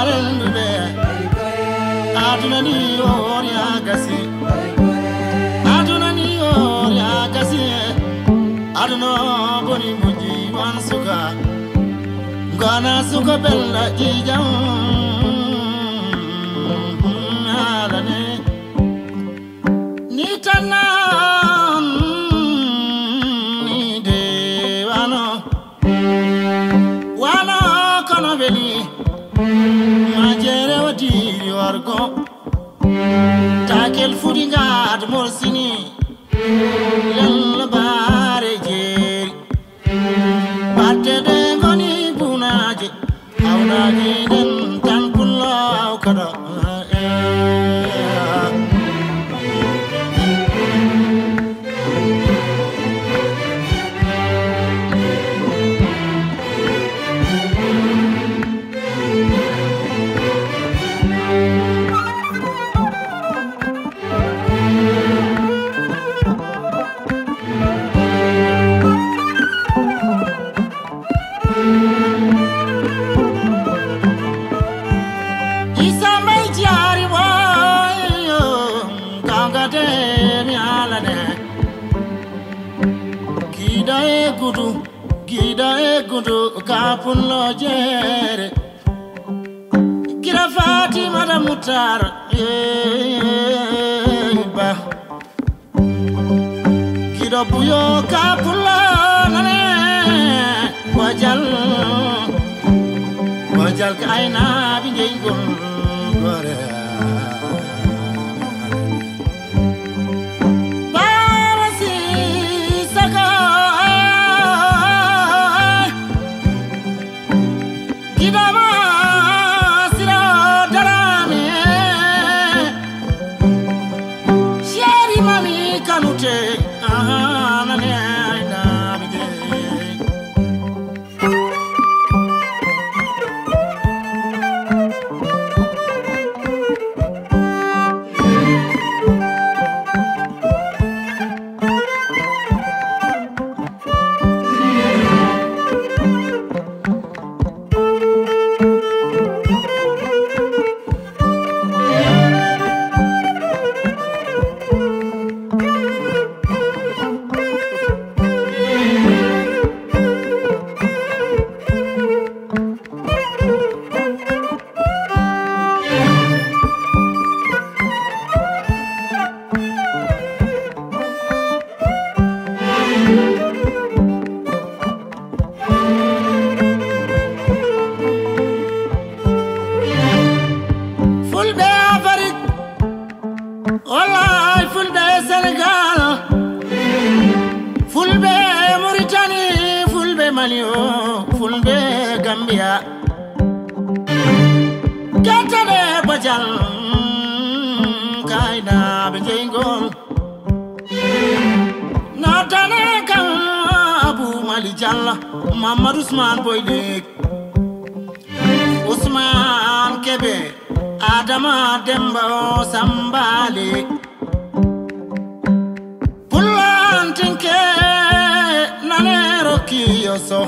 rembe aduna ni ori agasi aduna ni ori agasi aduna boni muji wan suka gana suka bella jijam alane ni tanan ni de wano kono veli majere wadiri wargo takel furingad morsini lalla bare jeri batte de goni bunaje awnaji den tan pullaw kada Issa Mbaye Diarry wayo gangate mi alane gida e gudu kapullo jere kira Fatima da mutar ba gida buyo kapullo nane wajal kaina bijay gon gore barasi saka kidama sira darame sheri mami kanute nane na bijay Wallahi fulbe Senegal fulbe Mauritanie fulbe Mali fulbe Gambia katane bajal kaina bejengol natane kan Abu Mali Jalla Mamad Ousmane Boydek Ousmane Kebe Adama Demba Sambale Pulantinke Nane Roki Yoso